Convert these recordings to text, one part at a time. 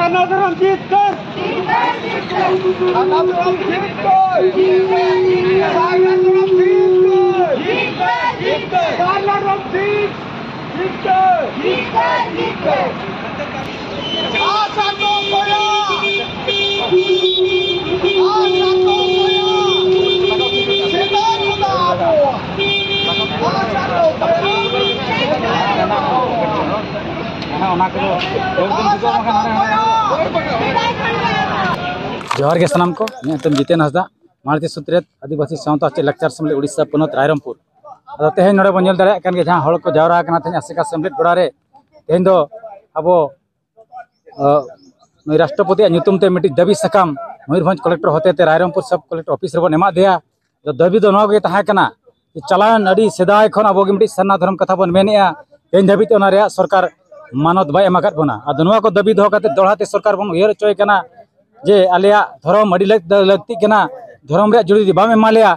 धर्म जीत कर धर्म जीत कर जोहार के सनाम को तुम जितेन हंसदा मारती सूत्रेत आदिवासी सावता चे लक्चर समले उड़ीसा पनत रायरमपुर अदा तेहेन नोडे बन नेल दाड़े कान के जहां हड़ को जावरा कना तेहेन आसेका समलेट गोड़ा रे तेहेन दो अबो नई राष्ट्रपति ᱧᱩᱛᱩᱢ ते मिटी दाबी सकाम मयूरभंज कलेक्टर होते ते रायरमपुर सब कलेक्टर ऑफिस रे बन एमा दिया तो दाबी दो नोगे तहा कना चलान अडी सेदाय खन अबो मिटी सन्ना धर्म कथा बन मेनेआ तेहेन धाबी ते ओना रे सरकार मानत बाय एमाकात बना अद नोआ को दाबी दो काते दोड़ाते सरकार बन उयर चोय कना जे आलिया धर्म अडी लगती कना धर्म रे जुड़ी बाम एमालिया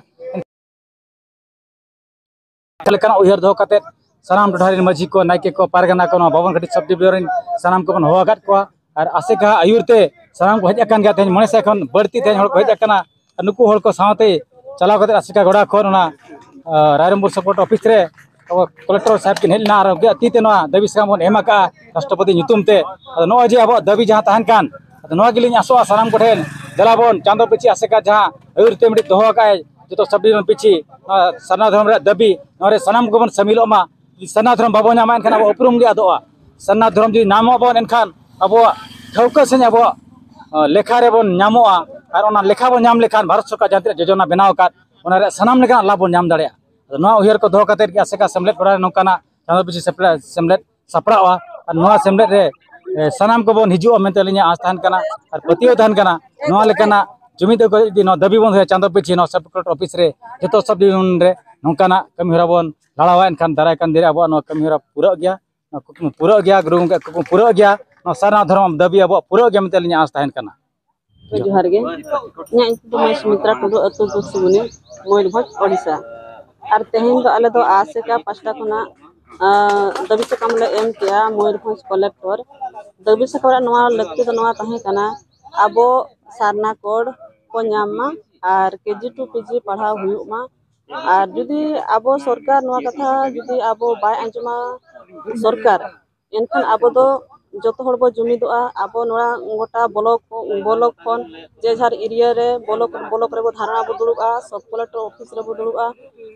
लेकना उयर दो काते सनाम टोठारी माझी को नायके को पारगना को बाबन घटी सब डिविजन सनाम को बन होगात को और आसेका आयुरते सनाम को हज अकान गया तेन मणेसा खन बड़ती तेन हड़ को हज अकाना नुकु हड़ को सावते चलाव कते आसेका गोड़ा खन ओना रायरमपुर सपोर्ट ऑफिस रे कलेक्टर साहब के हेलना और ती ते नोआ दाबी सकाम बन एमाका राष्ट्रपति ᱧᱩᱛᱩᱢ ते नोआ जे अब दाबी जहां तहन कान नोआ गिलिंग आसोआ सनाम को ठेन दलाबन चांदो पिछी आसेका जहां आयुरते मिटी दोहो काय जो सब डिविजन पिछी सना धर्म रे दाबी नोरे सनाम को बन समिलो मा सना धर्म बाबो नामा एनखान अब उपरुम गे आदोआ सना धर्म जी नामो बन एनखान अब ठौका से अब लेखा रे बन नामोआ और ओना लेखा बन नाम लेखान भारत सरकार जहां योजना बनाव का ओना रे सनाम लेखा लाभ बन नाम दाड़िया नोआ उहियर को दोहो काते के आसेका समलेट बड़ा नोकाना चांदो पिछी समलेट सपड़ावा और नोआ समलेट रे सनाम को बन हिजुआ मेनते लिया आस तहन कना और पतियो तहन कना नोआ लेकाना जुमिद को नो दाबी बन है चांदो पिछी नो सब कलेक्टर ऑफिस रे जतो सब डिविजन रे नोकाना कमी हरा बन लाड़ावा एनखान दाराय कान दिरे अब नो कमी हरा पूरा गया गुरु को पूरा गया नो सना धर्म दाबी अब पूरा गया मेनते लिया आस तहन कना जोहार गे ᱧ सुमित्रा टुडू अतु दुसुनी मयूरभंज ओडिशा और तेहेन दो आले दो आसेका पास्टा खना दाबी सकाम ले एम किया मयूरभंज कलेक्टर दाबी सकाम नोआ लगती दो नोआ तहे कना आबो सारना कोड को ᱧᱟᱢ और केजी टू पीजी पढ़ाव हुयुमा और जुदी आबो सरकार नोआ कथा जुदी आबो बाय अंजमा सरकार एनखान आबो दो जतो हड़ बो जुमिदोआ आबो नोआ गोटा ब्लॉक खन जे झार एरिया रे ब्लॉक रे बो धारणा बो दुड़ुबा सब कलेक्टर ऑफिस रे बो दुड़ुबा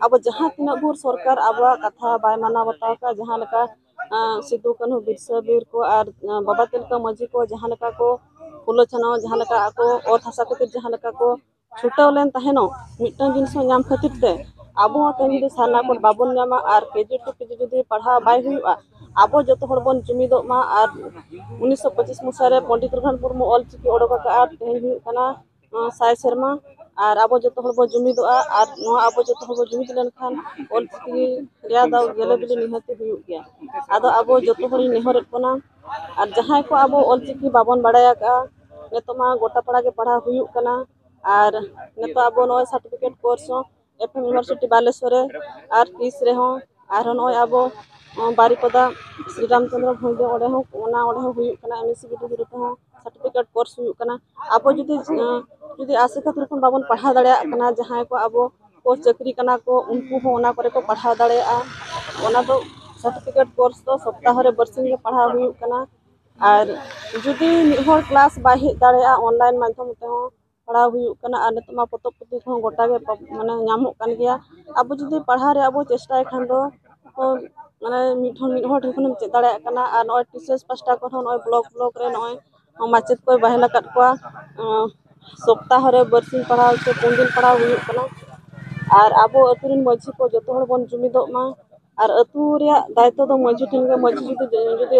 आबो जहां तिना भोर सरकार आबो कथा बाय माना बताव का जहां लका सिद्धू कान्हू बिरसा बीर को और बाबा तिलका माझी को जहां लका को फुलो छानो जहां लका को ओत हसा खातिर जहां लका को छुटाव लेन तहेनो मिटन जिनिस नाम खातिर ते आबो तेन जुदी सारना को बाबन नामा और केजी टू पीजी जुदी पढ़ा बाय हुआ आबो जतो हड़ बन जुमिदो मा और 1925 मसीहा रे पंडित रघुनाथ मुर्मू ऑल चिकी ओडोका का तेहन हुई कना साय शर्मा और आबो जतो हड़ बो जुमिदोआ और नो आबो जतो हड़ बो जुमिद लेन खान ऑल चिकी रिया दाव गेले बिली निहते हुई गया आदो आबो जतो हड़ नेहर कोना और जहां को आबो ऑल चिकी बाबन बड़ाया का नेतो मा गोटा पड़ा के पढ़ा हुई कना और नेतो आबो नो certificate course FM university Baleswar और तीस रे हो और नो आबो बारिपदा श्री रामचंद्र भंगे ओडे हो हुई कना एमएससी बिटी रे हो सर्टिफिकेट कोर्स हुई कना आबो जुदी आसे खातिर खन बाबन पढ़ा दाड़िया कना जहां को आबो को चाकरी कना को उनको हो ओना करे को पढ़ा दाड़िया ओना दो सर्टिफिकेट कोर्स तो सप्ताह रे बरसिंग रे पढ़ा हुई कना और जुदी निहर क्लास बाय हे दाड़िया ऑनलाइन माध्यम ते हो पढ़ा हुई कना और नितमा पतप पुती को गोटा के माने ᱧᱟᱢᱚᱜ कान गया आबो जुदी पढ़ा रे आबो चेष्टा खान दो माने मिठन ठेखन चेक दाड़िया कना और नय टीचर्स पास्टा को नय ब्लॉक रे नय माचेत को बहला काट को सप्ताह रे बरसिंग पढ़ाव से 3 दिन पढ़ाव हुई कना और आबो अतुरिन माझी को जतो हड़ बन जुमिदो मा और अतु रे दायित्व दो माझी ठेन गे माझी जुदी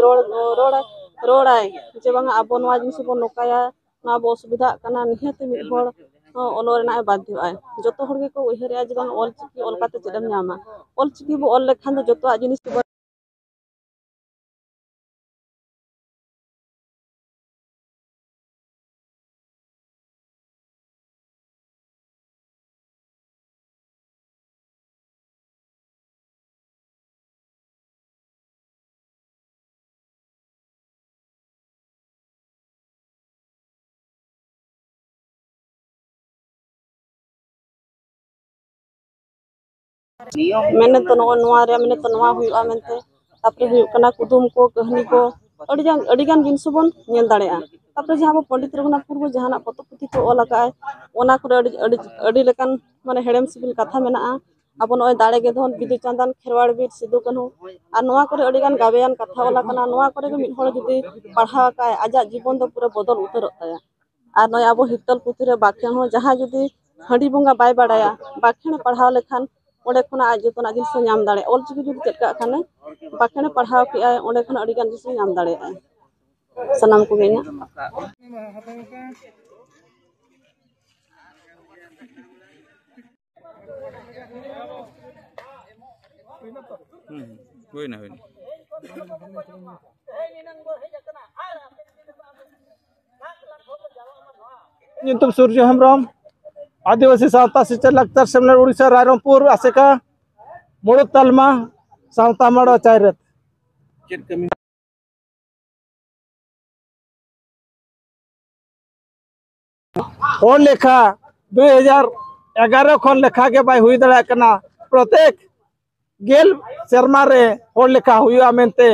रोड़ाय जे बांग आबो नवा जिनिस बो नोकाया ना बो असुविधा कना निहते मिद हड़ ओलो रेना बाध्य आय जतो हड़ गे को उहरिया जे बांग ऑल चिकी ऑल काते चेदम ᱧᱟᱢᱟ ऑल चिकी बो ऑल लेखान दो जतो जिनिस मैंने तो मैंने तो हुआ मेनते तापरे हुई कना कुदुम को कहानी को अड़िगान जिनस बन नेल दाड़ेया तापरे जहां पंडित रघुनाथ मुर्मू जहां पतपुथी को ओल आकाय ओना करे अड़ी लेकान माने हेड़ेम सिबिल कथा मेना अब नय दाड़े गे धन बिदु चांदन खेरवाड़ बीर सिदु कान्हू और नोआ करे अड़िगान गावेयान कथा ओला कना नोआ करे गे मिद हर जुदी पढ़ाव काय आजा जीवन दो पूरा बदल उतरत ताया और नय अब हितल पुथी रे बाख्यान हो जहां जुदी हंडी बंगा बाय बाड़ाया बाख्यान पढ़ाव लेखान ओंडे खना आज जोतना जिनिस नाम दाड़े ऑलचिकी जुदी चेक का खाने बाख्यान पढ़ाव के ओंडे खना अड़िगान जिनिस नाम दाड़े सनाम को गेना हुई ना ᱧᱩᱛᱩᱢ ᱥᱩᱨᱡᱚ ᱦᱮᱢᱵᱨᱚᱢ आदिवासी सावता सेचेद लाक्चर सेमलेद उड़ीसा रायरंगपुर आसेका मुड़ुद तालमा सावता माड़ो चायरत और लेखा 2011 खन लेखा के बाय हुई दड़ा कना प्रत्येक गेल शर्मा रे और लेखा हुआ मेनते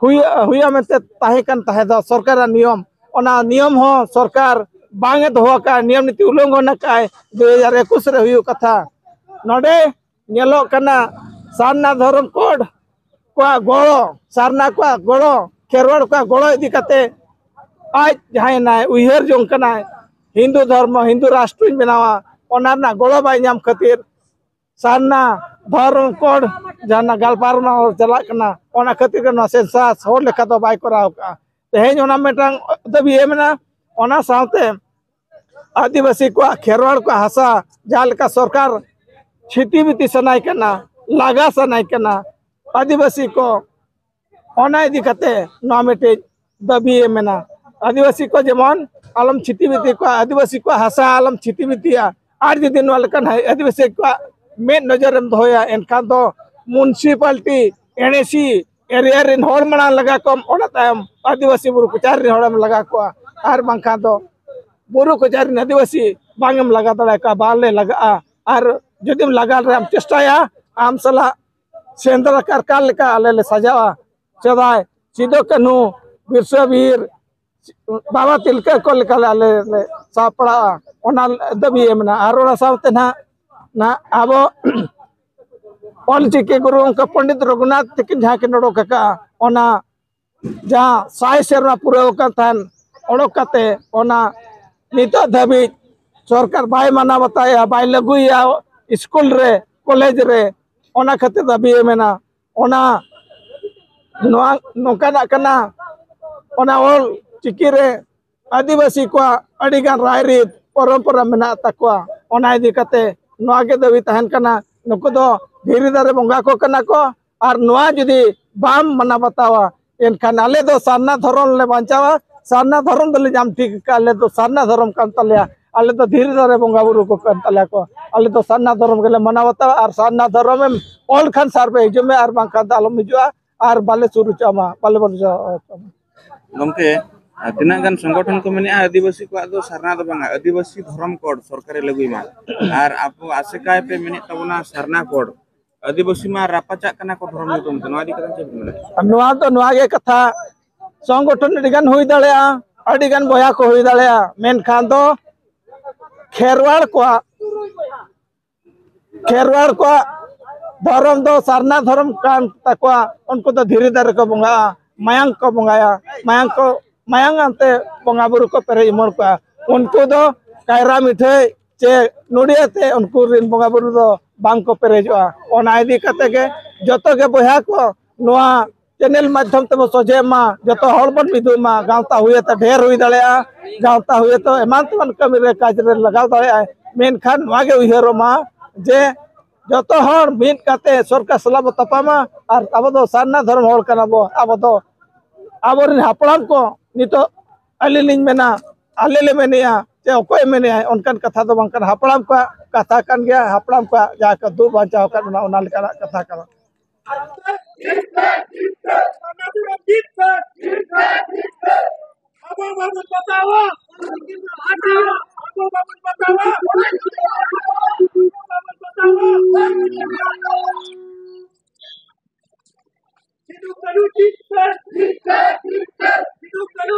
हुआ मेनते ताहे कन ताहे दा सरकार नियम ओना नियम हो सरकार बांगे दोहो का नियम नीति उल्लंघन का 2021 रे हुई कथा नोडे नेलो कना सारना धर्म कोड को गोड़ो सारना को गोड़ो खेरवाड़ को गोड़ो इदी कते आज जहां ना उयहर जों कना हिंदू धर्म हिंदू राष्ट्र बनावा ओना ना गोड़ो बाय नाम खातिर सारना धर्म कोड जहां गालपारमा चला कना ओना खातिर के सेंसास हो लेखा तो बाय कराव का तेहेन ओना मेटांग दबी एमना ओना सावते आदिवासी को खेरवाड़ को हासा जहां सरकार छिती बिती सनाय कना लागा सनाय कना आदिवासी को ओना इदी कते नो मेटे दबी एमना आदिवासी को जेमन आलम छिती बिती को आदिवासी को हासा आलम छिती बितिया आर दिन वालकन आदिवासी को मेन नजर एम दोया एनखान दो म्युनिसिपालिटी एनएसी एरिया रिन होड़ मना लगा कम ओना तायम आदिवासी बुरु कुचार रिन होड़म लगा को आर बांखा दो बुरु कुचार रिन आदिवासी बांगम लगा दड़ा का बाले लगा आर जुदिम लगा रे हम चेष्टाया आम सला सेंद्र कारकाल लेका आले ले सजावा चदाय सिदो कान्हू बिरसा वीर बाबा तिलका को लेका आले ले सापड़ा ओना दबी एमना आर ओना सावते ना अब ऑलचिकी गुरु उनका पंडित रघुनाथ तकिन जहाँ के नोड़ो का ओना जहाँ साय सेरना पूरा थान ओडोकते ओना नितो धाबी सरकार बाय माना बताया बाय लगुया स्कूल रे कॉलेज रे ओना खातिर दाबी मेना ओना नोकाना कना ओना ऑल चिकी रे आदिवासी को अड़ीगान रायरीत परंपरा मेना तकवा ओना इदी कते नोआ के दाबी तहन कना नुको दो धीरे दारे बंगा को कना को और नोआ जुदी बाम मना बतावा एनखान आले दो सारना धरम ले बांचावा सारना धरम दले जाम ठीक का आले दो सारना धरम कान तलेया आले तो धीरे दारे बंगा बुरु को कान तलेया को आले तो सारना धरम के मना बतावा और सारना धरम में ऑल खान सार पे हिजु में और बांखा दालम हिजुआ और बाले सुरु चामा बाले बरजा गमके तीना गान संगठन को मेने आदिवासी को आदो सरना दो बांगा आदिवासी धर्म कोड सरकारे लगुई मा और आप आसे काय पे मेने तबना सरना कोड आदिवासी मा रापाचा कना को धर्म तो नवा दी कथन चेप मेने नवा तो नवा के कथा संगठन अडिगान हुई दाड़ेया अडिगान बया को हुई दाड़ेया मेन खान दो खेरवाड़ को धर्म दो सरना धर्म कान तकवा उनको तो धीरे धीरे को बंगा मायांग को बंगाया मायांग अंते बंगा बुरु को पेरे इमोड़ को उनको दो कायरा मिठे चे नुडियाते उनको रिन बंगा बुरु दो बांग को पेरेजोआ ओना इदी कते के जतो के बया को नोआ चैनल माध्यम ते सोजे मा जतो हड़बन बिदु मा गावता हुए तो ढेर हुई दाड़ेया गावता हुए तो एमान तमन कमी रे काज रे लगाव दाड़ेया मेन खान नोआ के उयहरो मा जे जतो हड़ मिन काते सरकार सलाम तपामा और अब दो सारना धर्म हड़ कना बो अब दो आबोरिन हापड़ाम को नितो अलिलिन मेना आलेले मेनिया चे ओकोय मेनिया उनकन कथा दो बंकन हापड़ाम को कथा कन गया हापड़ाम को जा के दू बांचाव कन ओना लेका कथा करा अब करो